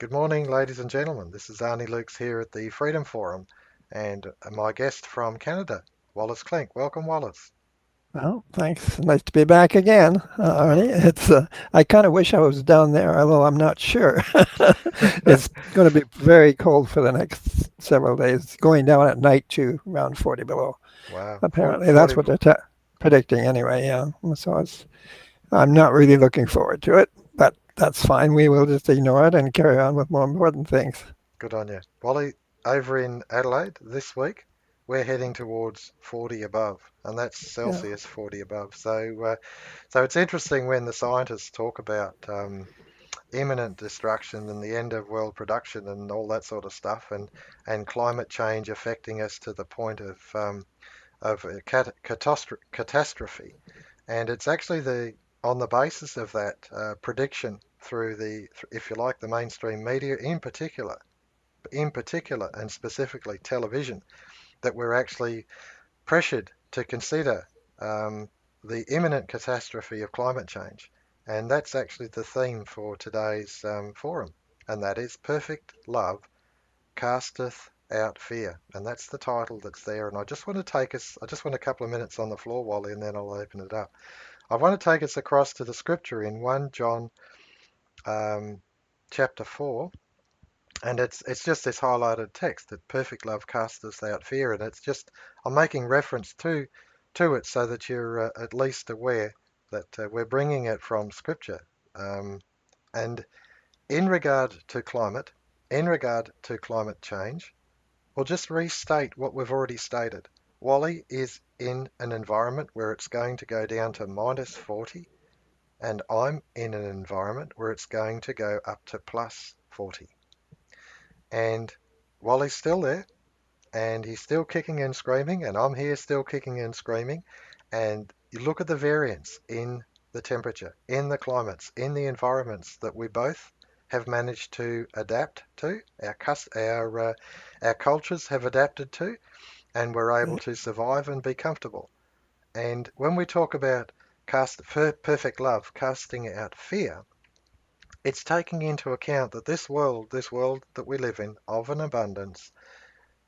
Good morning, ladies and gentlemen. This is Arnie Lukes here at the Freedom Forum, and my guest from Canada, Wallace Clink. Welcome, Wallace. Well, thanks. Nice to be back again, Arnie. I kind of wish I was down there, although I'm not sure. It's going to be very cold for the next several days, going down at night to around 40 below. Wow, Apparently, that's 40. what they're predicting anyway. Yeah, so I'm not really looking forward to it, but that's fine. We will just ignore it and carry on with more important things. Good on you. Wally, over in Adelaide this week, we're heading towards 40 above, and that's Yeah. Celsius 40 above. So it's interesting when the scientists talk about imminent destruction and the end of world production and all that sort of stuff, and climate change affecting us to the point of a catastrophe. And it's actually on the basis of that prediction through if you like, the mainstream media in particular, and specifically television, that we're actually pressured to consider um, the imminent catastrophe of climate change. And that's actually the theme for today's forum, and that is perfect love casteth out fear. And that's the title that's there. And I just want a couple of minutes on the floor, Wally, and then I'll open it up. I want to take us across to the scripture in 1 John um, chapter 4. And it's just this highlighted text that perfect love casteth out fear. And it's just, I'm making reference to it so that you're at least aware that we're bringing it from scripture. And in regard to climate, in regard to climate change, we'll just restate what we've already stated. Wally is in an environment where it's going to go down to minus 40, and I'm in an environment where it's going to go up to plus 40. And Wally's still there, and he's still kicking and screaming, and I'm here still kicking and screaming. And you look at the variance in the temperature, in the climates, in the environments that we both have managed to adapt to, our cultures have adapted to, and we're able to survive and be comfortable. And when we talk about perfect love casting out fear, it's taking into account that this world that we live in, of an abundance,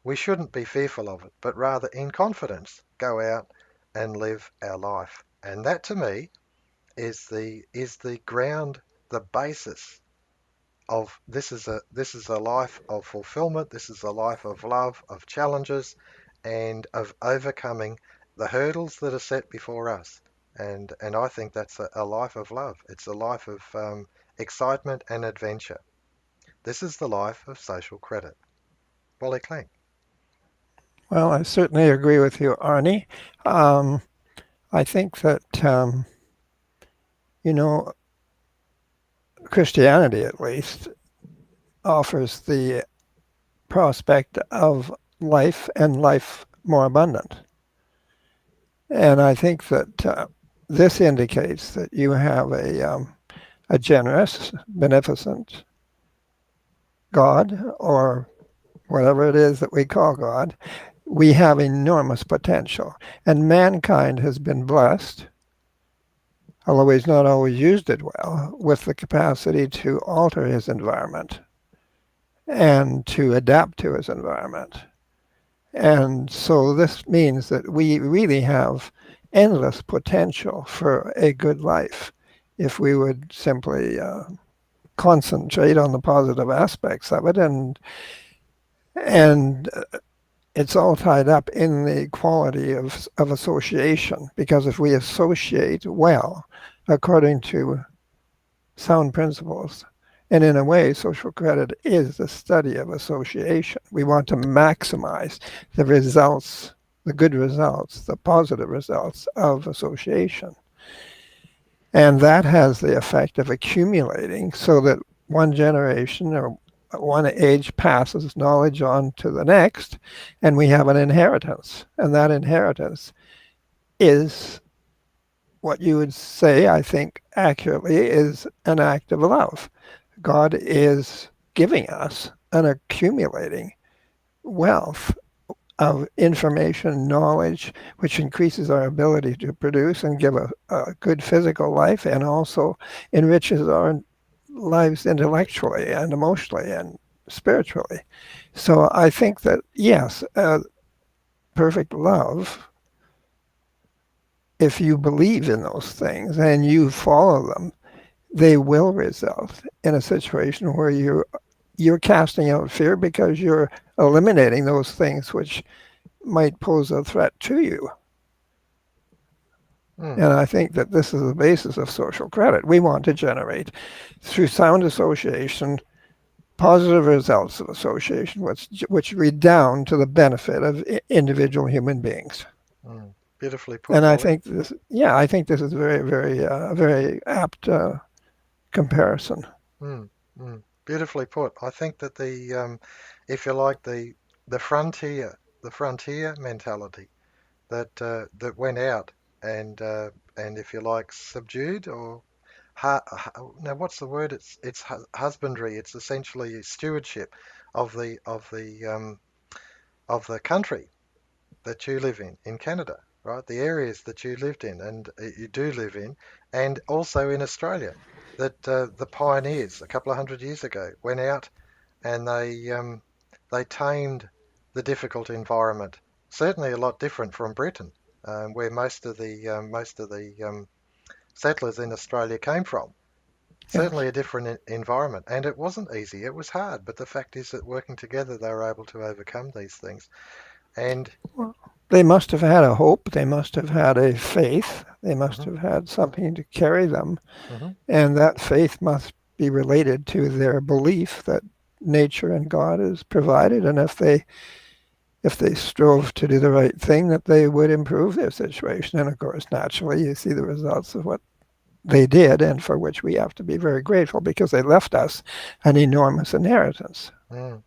we shouldn't be fearful of it, but rather in confidence go out and live our life. And that to me is the ground, the basis of this is a life of fulfillment. This is a life of love, of challenges, and of overcoming the hurdles that are set before us. And I think that's a life of love. It's a life of excitement and adventure. This is the life of social credit. Wally Clank. Well, I certainly agree with you, Arnie. Um, I think that, you know, Christianity at least offers the prospect of life and life more abundant. And I think that this indicates that you have a generous, beneficent God, or whatever it is that we call God. We have enormous potential. And mankind has been blessed, although he's not always used it well, with the capacity to alter his environment and to adapt to his environment. And so this means that we really have endless potential for a good life if we would simply concentrate on the positive aspects of it. And it's all tied up in the quality of association, because if we associate well according to sound principles, and in a way, social credit is the study of association. We want to maximize the results, the good results, the positive results of association. And that has the effect of accumulating so that one generation or one age passes knowledge on to the next, and we have an inheritance. And that inheritance is what you would say, I think accurately, is an act of love. God is giving us and accumulating wealth of information, knowledge, which increases our ability to produce and give a good physical life, and also enriches our lives intellectually and emotionally and spiritually. So I think that, yes, perfect love, if you believe in those things and you follow them, they will result in a situation where you're casting out fear because you're eliminating those things which might pose a threat to you. Mm, And I think that this is the basis of social credit. We want to generate, through sound association, positive results of association, which redound to the benefit of individual human beings. mm. Beautifully put, And I Wally. think this, yeah, I think this is very, very apt comparison. Mm, mm. Beautifully put. I think that if you like, the frontier mentality that went out and if you like, subdued or now what's the word? It's husbandry. It's essentially stewardship of the country that you live in Canada, right? The areas that you lived in and you do live in, and also in Australia, that the pioneers a couple of hundred years ago went out and they tamed the difficult environment. Certainly a lot different from Britain, where most of the settlers in Australia came from. Yes. Certainly a different environment, and it wasn't easy. It was hard, but the fact is that working together, they were able to overcome these things. And Well, they must have had a hope. They must have had a faith. They must mhm, have had something to carry them. mhm, And that faith must be related to their belief that nature and God is provided. And if they strove to do the right thing, that they would improve their situation. And of course, naturally, you see the results of what they did, and for which we have to be very grateful because they left us an enormous inheritance. mm.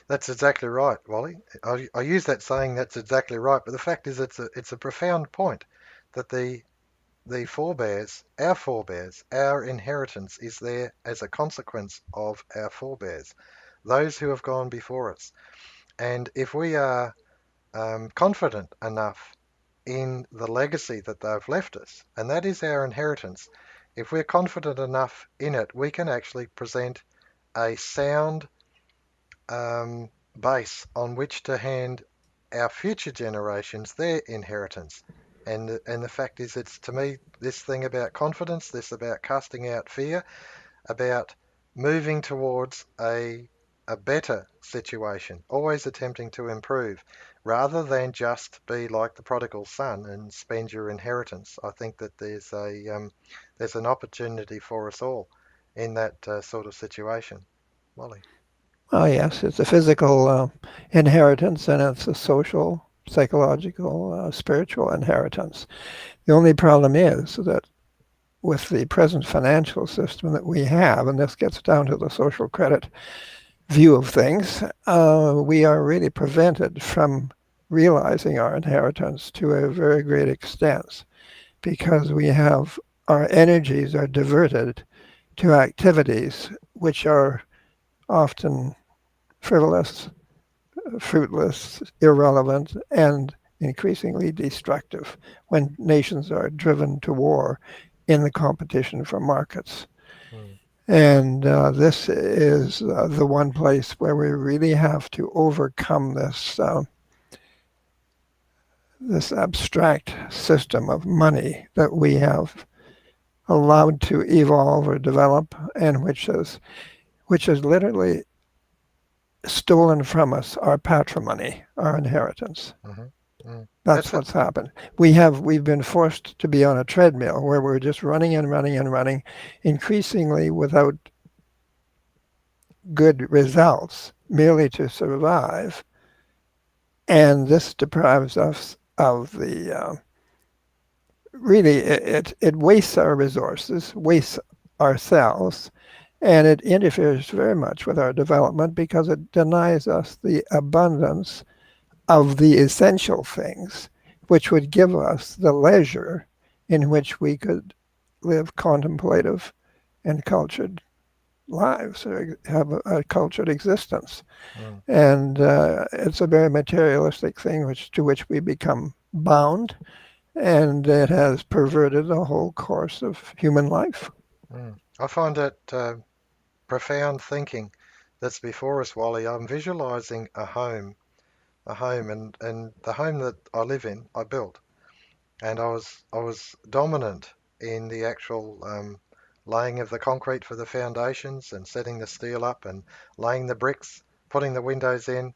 That's exactly right, Wally. I use that saying that's exactly right, but the fact is it's a profound point that the forebears, our inheritance is there as a consequence of our forebears, those who have gone before us. And if we are confident enough in the legacy that they've left us, and that is our inheritance, if we're confident enough in it, we can actually present a sound um, base on which to hand our future generations their inheritance. And the fact is, it's to me this thing about confidence, this about casting out fear, about moving towards a better situation, always attempting to improve, rather than just be like the prodigal son and spend your inheritance. I think that there's an opportunity for us all in that sort of situation. Molly. Oh, yes, it's a physical inheritance and it's a social, psychological, spiritual inheritance. The only problem is that with the present financial system that we have, and this gets down to the social credit view of things, we are really prevented from realizing our inheritance to a very great extent because we have our energies are diverted to activities which are often frivolous, fruitless, irrelevant, and increasingly destructive when nations are driven to war in the competition for markets. Mm, And this is the one place where we really have to overcome this abstract system of money that we have allowed to evolve or develop, and which has literally stolen from us our patrimony, our inheritance. hmm mm. That's That's it. what's happened. We've been forced to be on a treadmill where we're just running and running and running, increasingly without good results, merely to survive. And this deprives us of the really it wastes our resources, wastes ourselves, and it interferes very much with our development because it denies us the abundance of the essential things, which would give us the leisure in which we could live contemplative and cultured lives or have a cultured existence. Mm, And it's a very materialistic thing to which we become bound, and it has perverted the whole course of human life. mm. I find that. profound thinking that's before us, Wally. I'm visualizing a home, and the home that I live in, I built, and I was dominant in the actual laying of the concrete for the foundations and setting the steel up and laying the bricks, putting the windows in,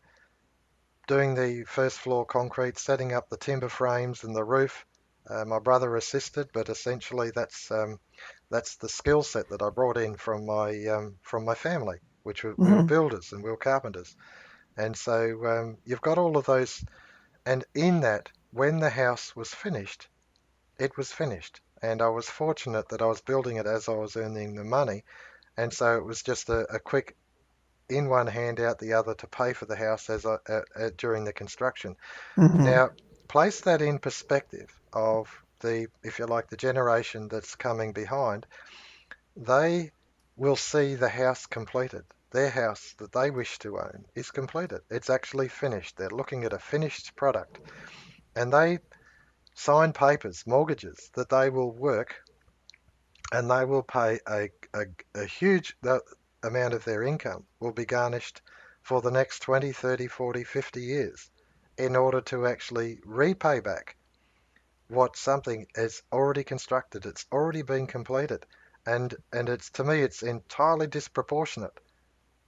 doing the first floor concrete, setting up the timber frames and the roof. My brother assisted, but essentially that's the skill set that I brought in from my family, which we were Hmm. builders and we were carpenters. And so you've got all of those, and in that, when the house was finished, it was finished. And I was fortunate that I was building it as I was earning the money, and so it was just a quick in one hand out the other to pay for the house during the construction. Hmm. Now, place that in perspective of the, if you like, the generation that's coming behind. They will see the house completed. Their house that they wish to own is completed. It's actually finished. They're looking at a finished product, and they sign papers, mortgages that they will work, and they will pay a huge amount of their income will be garnished for the next 20, 30, 40, 50 years in order to actually repay back what something is already constructed. It's already been completed, and it's, to me, it's entirely disproportionate.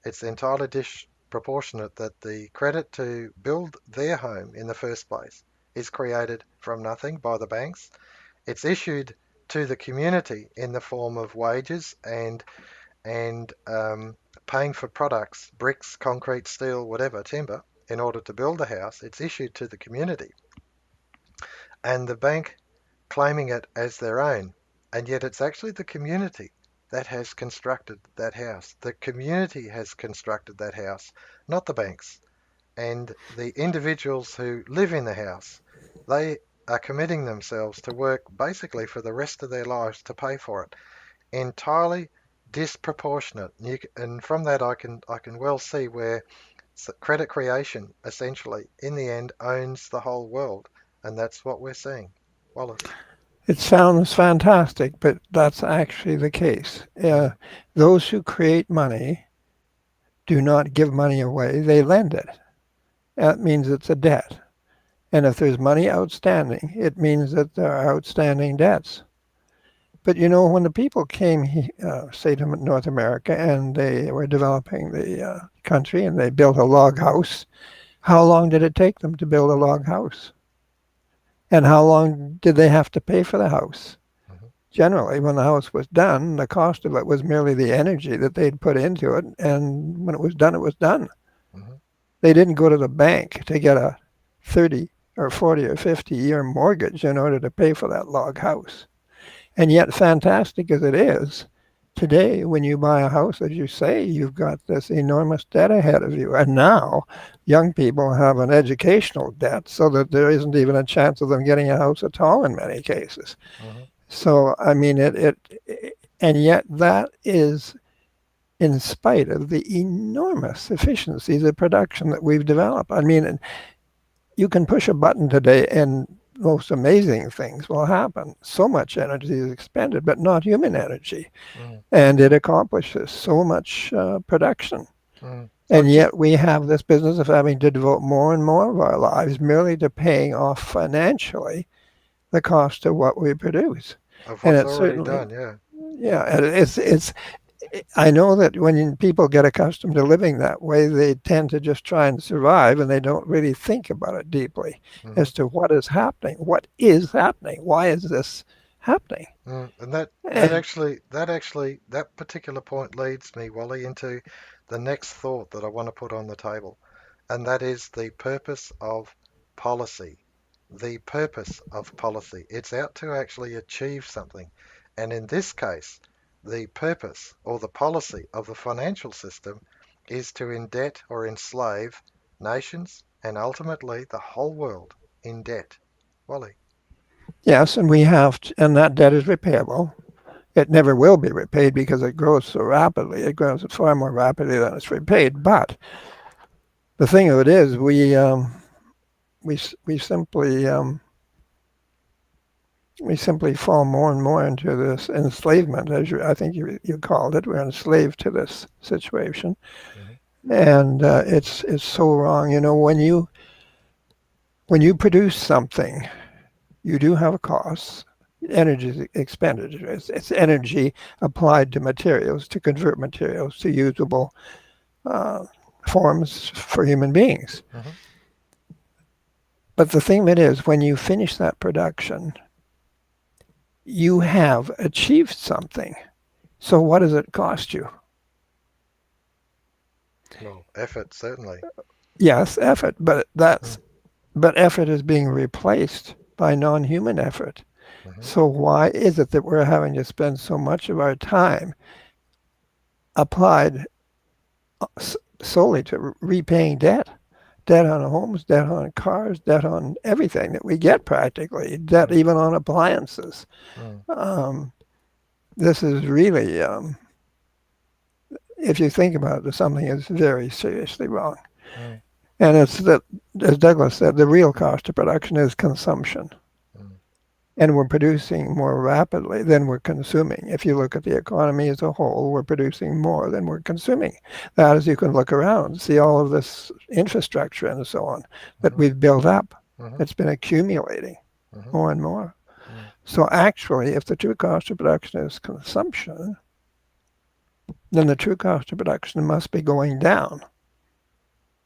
It's entirely disproportionate that the credit to build their home in the first place is created from nothing by the banks. It's issued to the community in the form of wages and paying for products, bricks, concrete, steel, whatever, timber, in order to build the house. It's issued to the community, and the bank claiming it as their own. And yet it's actually the community that has constructed that house. The community has constructed that house, not the banks. And the individuals who live in the house, they are committing themselves to work basically for the rest of their lives to pay for it. Entirely disproportionate. And from that, I can well see where credit creation essentially, in the end, owns the whole world, and that's what we're seeing. Wallace. It sounds fantastic, but that's actually the case. Mm, Those who create money do not give money away, they lend it. That means it's a debt. And if there's money outstanding, it means that there are outstanding debts. But you know, when the people came, say, to North America and they were developing the country and they built a log house, how long did it take them to build a log house? And how long did they have to pay for the house? mhm, Generally, when the house was done, the cost of it was merely the energy that they'd put into it. And when it was done, it was done. mhm, They didn't go to the bank to get a 30 or 40 or 50-year mortgage in order to pay for that log house. And yet, fantastic as it is, today, when you buy a house, as you say, you've got this enormous debt ahead of you. And now, young people have an educational debt so that there isn't even a chance of them getting a house at all in many cases. mhm, So, I mean, and yet that is in spite of the enormous efficiencies of production that we've developed. I mean, you can push a button today and most amazing things will happen. So much energy is expended, but not human energy. mhm, And it accomplishes so much production. mhm. And yet we have this business of having to devote more and more of our lives merely to paying off financially the cost of what we produce. Of And what's it's already certainly, done, yeah. yeah, it's I know that when people get accustomed to living that way, they tend to just try and survive and they don't really think about it deeply Mhm. as to what is happening. What is happening? Why is this happening? And that particular point leads me, Wally, into the next thought that I want to put on the table, and that is the purpose of policy. The purpose of policy. It's out to actually achieve something. And in this case, the purpose or the policy of the financial system is to indebt or enslave nations and ultimately the whole world in debt. Wally. Yes, and and that debt is repayable. It never will be repaid because it grows so rapidly. It grows far more rapidly than it's repaid. But the thing of it is, we simply we simply fall more and more into this enslavement, as I think you called it. We're enslaved to this situation, Hmm. and it's so wrong. You know, when you produce something, you do have costs. Energy expenditure. It's energy applied to materials to convert materials to usable uh, forms for human beings. Hmm. But the thing that is, when you finish that production, you have achieved something. So what does it cost you? Well, effort certainly. Yes, effort, Mm. but effort is being replaced by non-human effort. Hmm. So why is it that we're having to spend so much of our time applied solely to repaying debt? Debt on homes, debt on cars, debt on everything that we get practically, debt Mm. even on appliances. Mm. Um, this is really, if you think about it, something is very seriously wrong. Mm. And it's that, as Douglas said, the real cost of production is consumption. Mm. And we're producing more rapidly than we're consuming. If you look at the economy as a whole, we're producing more than we're consuming. That is, you can look around, see all of this infrastructure and so on that Hmm. we've built up. Hmm. It's been accumulating Hmm. more and more. Mm. So actually, if the true cost of production is consumption, then the true cost of production must be going down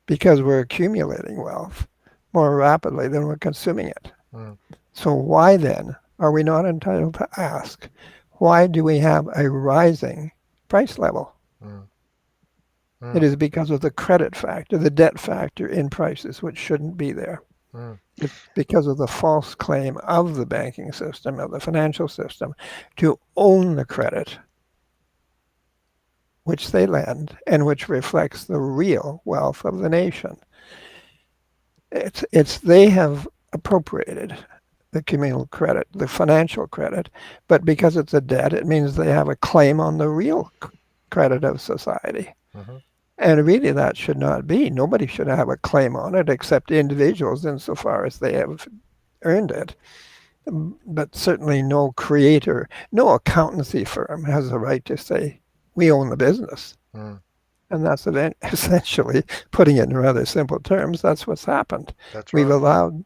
because we're accumulating wealth more rapidly than we're consuming it. Mm. So why then are we not entitled to ask, why do we have a rising price level? Mm. It Mm. is because of the credit factor, the debt factor in prices, which shouldn't be there. Mm. It's because of the false claim of the banking system, of the financial system, to own the credit which they lend and which reflects the real wealth of the nation. It's they have appropriated the communal credit, the financial credit, but because it's a debt, it means they have a claim on the real credit of society. Hmm. And really, that should not be. Nobody should have a claim on it except individuals insofar as they have earned it. But certainly, no creator, no accountancy firm has the right to say, we own the business. Mm. And that's essentially, putting it in rather simple terms, that's what's happened. That's We've right.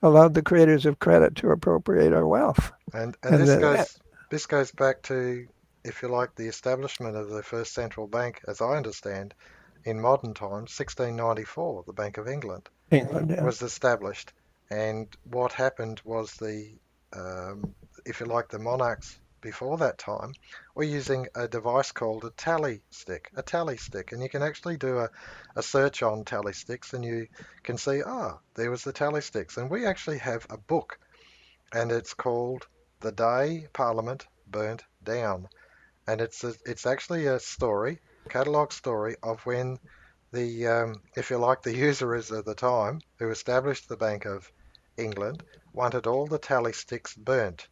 allowed the creators of credit to appropriate our wealth. And And this goes back to, if you like, the establishment of the first central bank, as I understand, in modern times, 1694, the Bank of England England, yeah. was established. And what happened was if you like, the monarchs before that time were using a device called a tally stick. And you can actually do a search on tally sticks and you can see, there was the tally sticks. And we actually have a book and it's called The Day Parliament Burnt Down. And it's actually a story, catalogue story of when if you like, the usurers of the time who established the Bank of England wanted all the tally sticks burnt.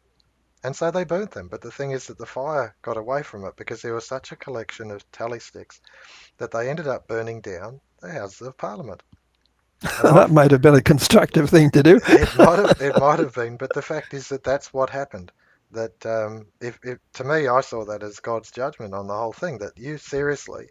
And so they burnt them. But the thing is that the fire got away from it because there was such a collection of tally sticks that they ended up burning down the Houses of Parliament. And That I've might have been a constructive thing to do. it might have been, but the fact is that that's what happened. That if to me, I saw that as God's judgment on the whole thing. That you seriously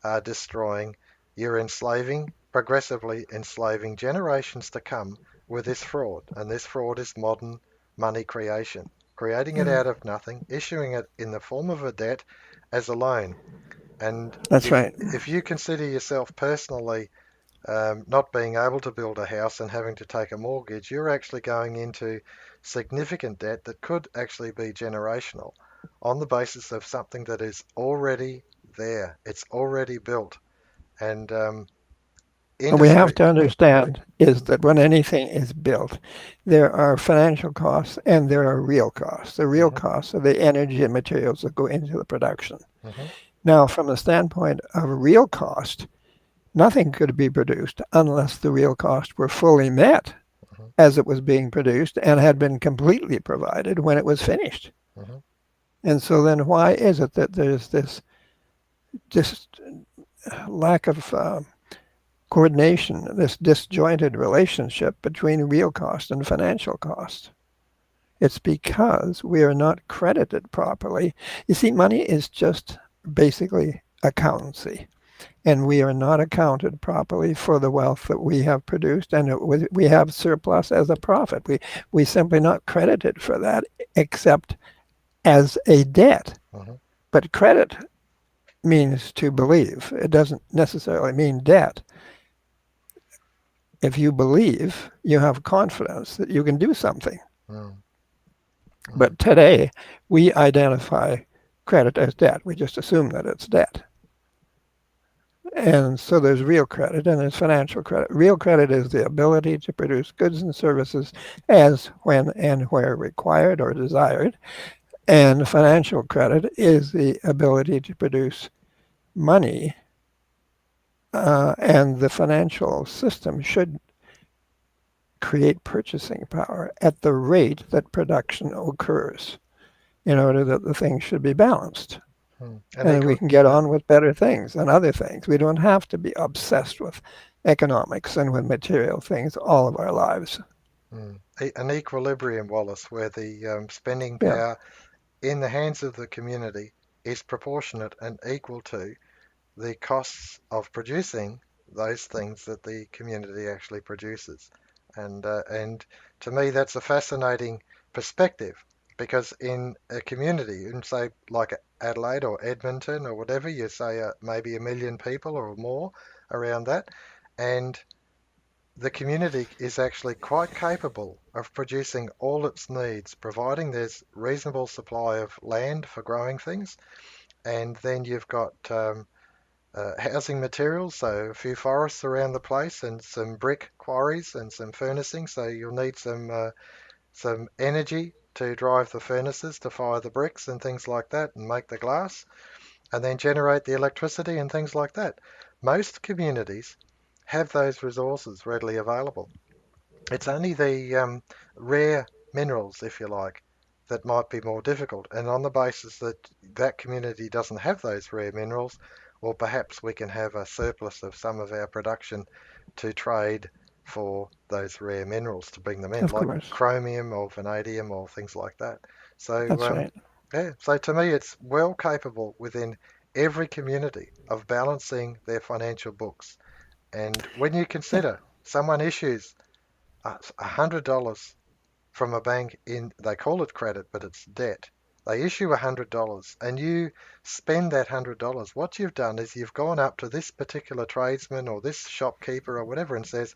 are destroying, you're enslaving, progressively enslaving generations to come with this fraud. And this fraud is modern money creation, creating it Yeah, out of nothing, issuing it in the form of a debt as a loan. And that's if right. if you consider yourself personally not being able to build a house and having to take a mortgage, you're actually going into significant debt that could actually be generational on the basis of something that is already there. It's already built. And What we have industry. to understand is that when anything is built, there are financial costs and there are real costs. The real Hmm. costs are the energy and materials that go into the production. Hmm. Now, from the standpoint of real cost, nothing could be produced unless the real costs were fully met Hmm. as it was being produced and had been completely provided when it was finished. Hmm. And so then why is it that there's this lack of coordination, this disjointed relationship between real cost and financial cost? It's because we are not credited properly. You see, money is just basically accountancy, and we are not accounted properly for the wealth that we have produced, and we have surplus as a profit. We simply not credited for that, except as a debt. Hmm. But credit means to believe. It doesn't necessarily mean debt. If you believe, you have confidence that you can do something. Mm. Mm. But today, we identify credit as debt. We just assume that it's debt. And so there's real credit and there's financial credit. Real credit is the ability to produce goods and services as, when, and where required or desired. And financial credit is the ability to produce money. And the financial system should create purchasing power at the rate that production occurs in order that the things should be balanced. Mm. And we can get on with better things and other things. We don't have to be obsessed with economics and with material things all of our lives. An equilibrium, Wallace, where the spending Yeah, power in the hands of the community is proportionate and equal to the costs of producing those things that the community actually produces. And to me, that's a fascinating perspective because in a community, in say like Adelaide or Edmonton or whatever, you say maybe 1 million people or more around that, and the community is actually quite capable of producing all its needs, providing there's reasonable supply of land for growing things, and then you've got housing materials, so a few forests around the place, and some brick quarries and some furnacing. So you'll need some energy to drive the furnaces to fire the bricks and things like that, and make the glass, and then generate the electricity and things like that. Most communities have those resources readily available. It's only the rare minerals, if you like, that might be more difficult. And on the basis that that community doesn't have those rare minerals, well, perhaps we can have a surplus of some of our production to trade for those rare minerals to bring them in, of like course. chromium or vanadium or things like that. So, That's right. yeah, so to me, it's well capable within every community of balancing their financial books. And when you Yeah. consider someone issues $100 from a bank in, they call it credit, but it's debt. They issue $100 and you spend that $100. What you've done is you've gone up to this particular tradesman or this shopkeeper or whatever and says,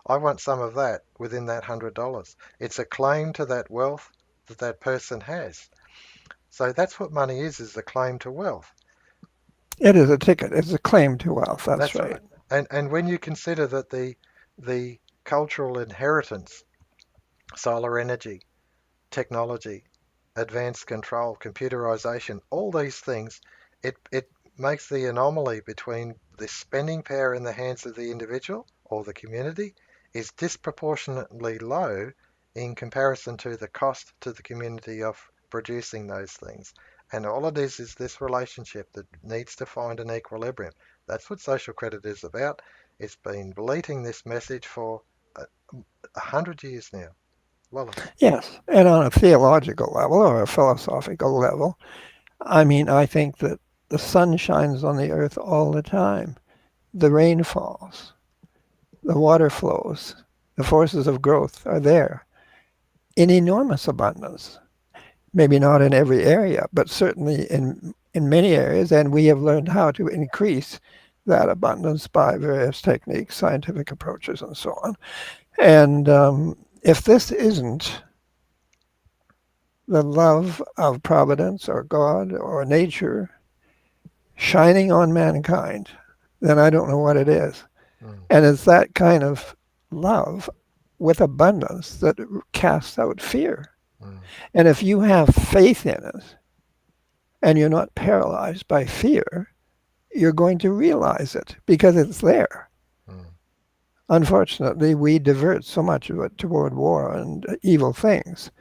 I want some of that within that $100. It's a claim to that wealth that that person has. So that's what money is a claim to wealth. It is a ticket. It's a claim to wealth. That's That's right. right. And when you consider that the cultural inheritance, solar energy, technology, advanced control, computerization, all these things, it makes the anomaly between the spending power in the hands of the individual or the community is disproportionately low in comparison to the cost to the community of producing those things. And all it is this relationship that needs to find an equilibrium. That's what social credit is about. It's been bleating this message for 100 years now. Wallace. Yes. And on a theological level or a philosophical level, I mean, I think that the sun shines on the earth all the time. The rain falls, the water flows, the forces of growth are there in enormous abundance. Maybe not in every area, but certainly in many areas. And we have learned how to increase that abundance by various techniques, scientific approaches, and so on. And if this isn't the love of providence or God or nature shining on mankind, then I don't know what it is. Mm, And it's that kind of love with abundance that casts out fear. mm, And if you have faith in it and you're not paralyzed by fear, you're going to realize it because it's there. mm, Unfortunately, we divert so much of it toward war and evil things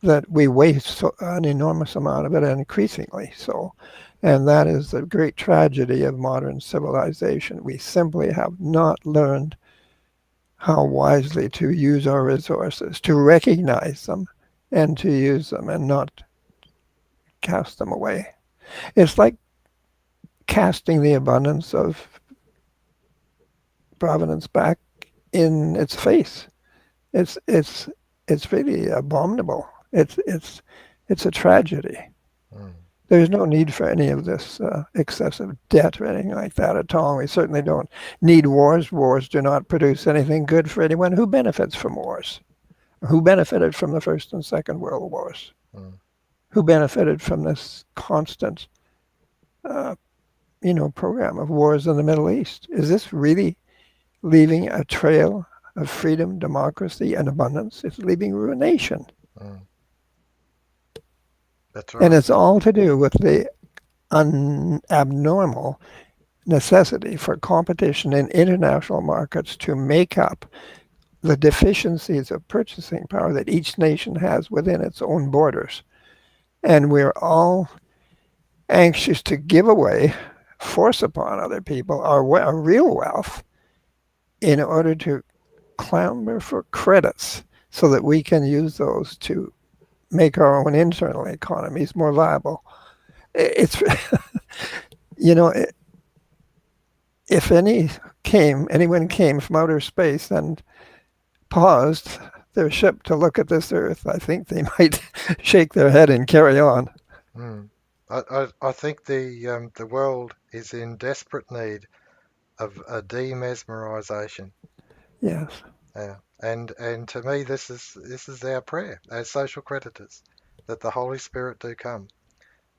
that we waste an enormous amount of it, and increasingly so. And that is the great tragedy of modern civilization. We simply have not learned how wisely to use our resources, to recognize them, and to use them and not cast them away. It's like casting the abundance of providence back in its face. It's it's it's really abominable. It's a tragedy. Mm, There's no need for any of this excessive debt or anything like that at all. We certainly don't need wars. Wars do not produce anything good for anyone. Who benefits from wars? Who benefited from the First and Second World Wars? mm, Who benefited from this constant, uh, program of wars in the Middle East? Is this really leaving a trail of freedom, democracy, and abundance? It's leaving ruination. mm. That's And right. it's all to do with the abnormal necessity for competition in international markets to make up the deficiencies of purchasing power that each nation has within its own borders. And we're all anxious to give away, force upon other people our real wealth in order to clamor for credits so that we can use those to make our own internal economies more viable. It's, you know, if anyone came from outer space and paused their ship to look at this Earth, I think they might shake their head and carry on. Mm. I think the world is in desperate need of a demesmerization. Yes, Yeah. And to me, this is our prayer as social creditors, that the Holy Spirit do come,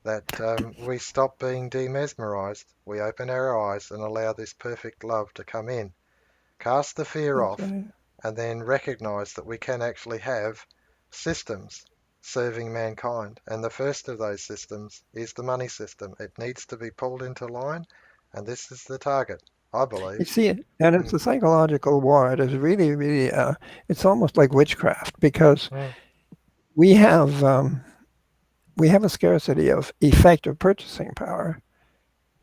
that we stop being demesmerized, we open our eyes and allow this perfect love to come in, cast the fear that's off, right. and then recognize that we can actually have systems serving mankind. And the first of those systems is the money system. It needs to be pulled into line, and this is the target, I You believe. see, and it's Mm, a psychological war. It is really, really, it's almost like witchcraft because mm, we have um, we have a scarcity of effective purchasing power.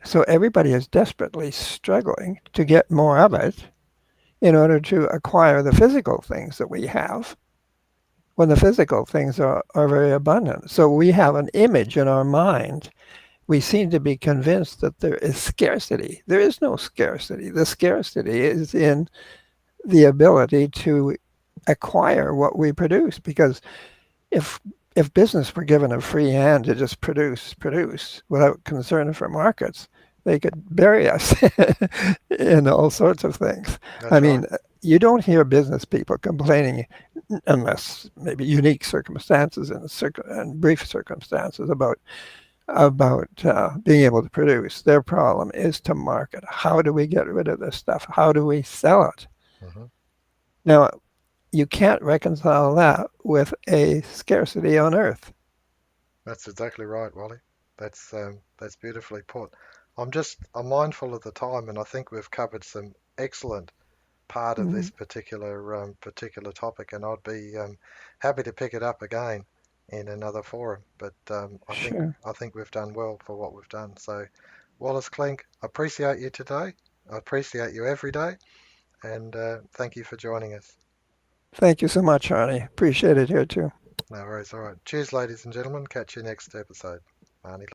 So everybody is desperately struggling to get more of it in order to acquire the physical things that we have when the physical things are very abundant. So we have an image in our mind. We seem to be convinced that there is scarcity. There is no scarcity. The scarcity is in the ability to acquire what we produce because if if business were given a free hand to just produce without concern for markets, they could bury us in all sorts of things. I that's right. mean, you don't hear business people complaining unless maybe unique circumstances and brief circumstances about being able to produce. Their problem is to market. How do we get rid of this stuff? How do we sell it? Hmm. Now, you can't reconcile that with a scarcity on Earth. That's exactly right, Wally. That's beautifully put. I'm mindful of the time, and I think we've covered some excellent part of Mm-hmm. this particular topic, and I'd be happy to pick it up again in another forum. But I think Sure. I think we've done well for what we've done. So, Wallace Clink, I appreciate you today. I appreciate you every day, and thank you for joining us. Thank you so much, Arnie. Appreciate it here too. No worries. All right. Cheers, ladies and gentlemen. Catch you next episode. Marnie